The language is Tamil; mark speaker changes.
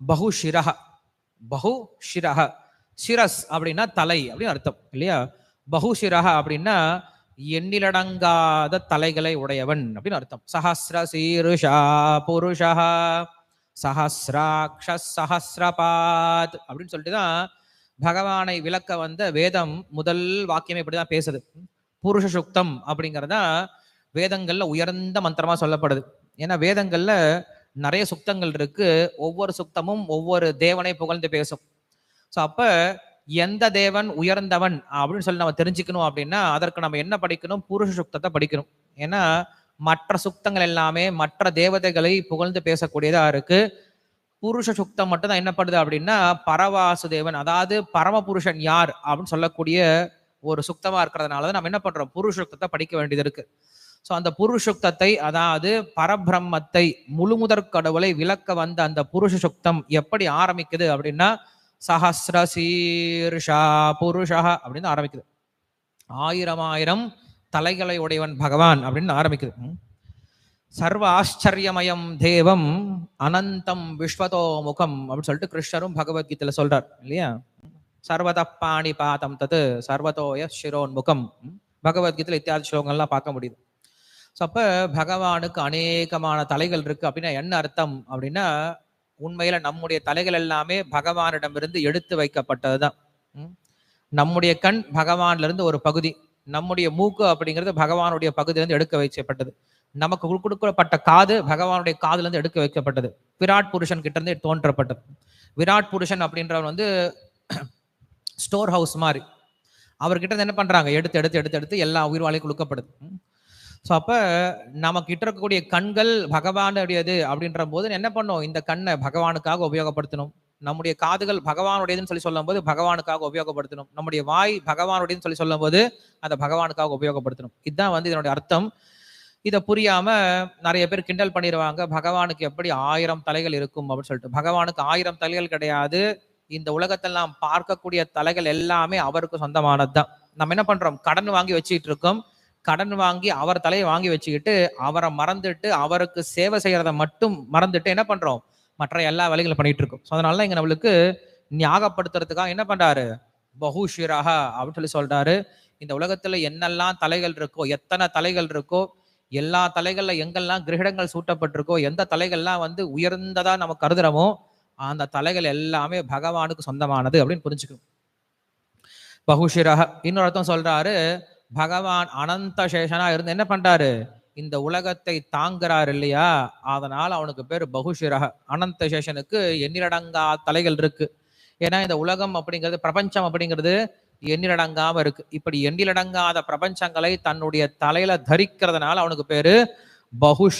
Speaker 1: பகுஷிரஹ. பகுஷிரஹ, சிரஸ் அப்படின்னா தலை அப்படின்னு அர்த்தம் இல்லையா? பகுஷிரஹ அப்படின்னா எண்ணிலடங்காத தலைகளை உடையவன் அப்படின்னு அர்த்தம். சஹஸ்ர சீருஷா புருஷா சஹஸ்ராக்ஷ சஹஸ்ரபாத் அப்படின்னு சொல்லிட்டு தான் பகவானை விளக்க வந்த வேதம் முதல் வாக்கியமே இப்படிதான் பேசுது. புருஷ சுக்தம் அப்படிங்கிறதா வேதங்கள்ல உயர்ந்த மந்திரமா சொல்லப்படுது. ஏன்னா வேதங்கள்ல நிறைய சுக்தங்கள் இருக்கு. ஒவ்வொரு சுக்தமும் ஒவ்வொரு தேவனை புகழ்ந்து பேசும். ஸோ அப்ப எந்த தேவன் உயர்ந்தவன் அப்படின்னு சொல்லி நம்ம தெரிஞ்சுக்கணும் அப்படின்னா அதற்கு நம்ம என்ன படிக்கணும்? புருஷ சுக்தத்தை படிக்கணும். ஏன்னா மற்ற சுக்தங்கள் எல்லாமே மற்ற தேவதைகளை புகழ்ந்து பேசக்கூடியதா இருக்கு. புருஷ சுக்தம் மட்டும் தான் என்னப்படுது அப்படின்னா பரவாசுதேவன், அதாவது பரமபுருஷன் யார் அப்படின்னு சொல்லக்கூடிய ஒரு சுக்தமா இருக்கிறதுனாலதான் நம்ம என்ன பண்றோம்? புருஷ சுக்தத்தை படிக்க வேண்டியது இருக்கு. ஸோ அந்த புருஷுக்தத்தை, அதாவது பரபிரம்மத்தை, முழுமுதற் கடவுளை விளக்க வந்த அந்த புருஷ சுக்தம் எப்படி ஆரம்பிக்குது அப்படின்னா சஹஸ்ர சீர்ஷா புருஷா அப்படின்னு ஆரம்பிக்குது. ஆயிரம் ஆயிரம் தலைகளை உடையவன் பகவான் அப்படின்னு ஆரம்பிக்குது. சர்வ ஆச்சரியமயம் தேவம் அனந்தம் விஸ்வதோ முகம் அப்படின்னு சொல்லிட்டு கிருஷ்ணரும் பகவத்கீதையில சொல்றார் இல்லையா? சர்வத பாணி பாதம் தது சர்வதோய சிரோன்முகம். பகவத்கீதையில இத்தியாதி ஸ்லோகங்கள்லாம் பார்க்க முடியுது. ஸோ அப்போ பகவானுக்கு அநேகமான தலைகள் இருக்கு அப்படின்னா என்ன அர்த்தம் அப்படின்னா உண்மையில நம்முடைய தலைகள் எல்லாமே பகவானிடமிருந்து எடுத்து வைக்கப்பட்டது தான். நம்முடைய கண் பகவான்ல இருந்து ஒரு பகுதி, நம்முடைய மூக்கு அப்படிங்கிறது பகவானுடைய பகுதியிலிருந்து எடுக்க வைக்கப்பட்டது. நமக்கு கொடுக்கப்பட்ட காது பகவானுடைய காதுல இருந்து எடுக்க வைக்கப்பட்டது. விராட் புருஷன் கிட்ட இருந்து தோன்றப்பட்டது. விராட் புருஷன் அப்படின்றவன் வந்து ஸ்டோர் ஹவுஸ் மாதிரி. அவர்கிட்ட இருந்து என்ன பண்றாங்க? எடுத்து எடுத்து எடுத்து எடுத்து எல்லா உயிர்வாழையும் கொடுக்கப்படுது. ஸோ அப்போ நமக்கு இருக்கக்கூடிய கண்கள் பகவானுடையது அப்படின்ற போது என்ன பண்ணோம்? இந்த கண்ணை பகவானுக்காக உபயோகப்படுத்தணும். நம்முடைய காதுகள் பகவானுடையதுன்னு சொல்லி சொல்லும் போது பகவானுக்காக உபயோகப்படுத்தணும். நம்முடைய வாய் பகவானுடையதுன்னு சொல்லி சொல்லும் போது அதை பகவானுக்காக உபயோகப்படுத்தணும். இதுதான் வந்து இதனுடைய அர்த்தம். இதை புரியாம நிறைய பேர் கிண்டல் பண்ணிடுவாங்க, பகவானுக்கு எப்படி 1000 தலைகள் இருக்கும் அப்படின்னு சொல்லிட்டு. பகவானுக்கு 1000 தலைகள் கிடையாது. இந்த உலகத்தில் நாம் பார்க்கக்கூடிய தலைகள் எல்லாமே அவருக்கு சொந்தமானது தான். நம்ம என்ன பண்றோம்? கடன் வாங்கி வச்சுக்கிட்டு இருக்கோம். கடன் வாங்கி அவர் தலையை வாங்கி வச்சுக்கிட்டு அவரை மறந்துட்டு அவருக்கு சேவை செய்யறதை மட்டும் மறந்துட்டு என்ன பண்றோம்? மற்ற எல்லா வேலைகளும் பண்ணிட்டு இருக்கோம். ஸோ அதனால இங்க நம்மளுக்கு ஞாபகப்படுத்துறதுக்காக என்ன பண்றாரு? பகுஷிரஹ அப்படின்னு சொல்லி சொல்றாரு. இந்த உலகத்துல என்னெல்லாம் தலைகள் இருக்கோ, எத்தனை தலைகள் இருக்கோ, எல்லா தலைகள்ல எங்கெல்லாம் கிரகங்கள் சூட்டப்பட்டிருக்கோ, எந்த தலைகள்லாம் வந்து உயர்ந்ததா நம்ம கருதுறோமோ அந்த தலைகள் எல்லாமே பகவானுக்கு சொந்தமானது அப்படின்னு புரிஞ்சுக்கணும். பகுஷிரஹ. இன்னொரு அர்த்தம் சொல்றாரு, பகவான் அனந்த சேஷனா இருந்து என்ன பண்றாரு? இந்த உலகத்தை தாங்குறாரு இல்லையா? அதனால அவனுக்கு பேர் பகுஷிரஹ. அனந்த சேஷனுக்கு எண்ணிலடங்கா தலைகள் இருக்கு. ஏன்னா இந்த உலகம் அப்படிங்கிறது, பிரபஞ்சம் அப்படிங்கிறது எண்ணிலடங்காம இருக்கு. இப்படி எண்ணிலடங்காத பிரபஞ்சங்களை தன்னுடைய தலையில தரிக்கிறதுனால அவனுக்கு பேரு பகுஷ்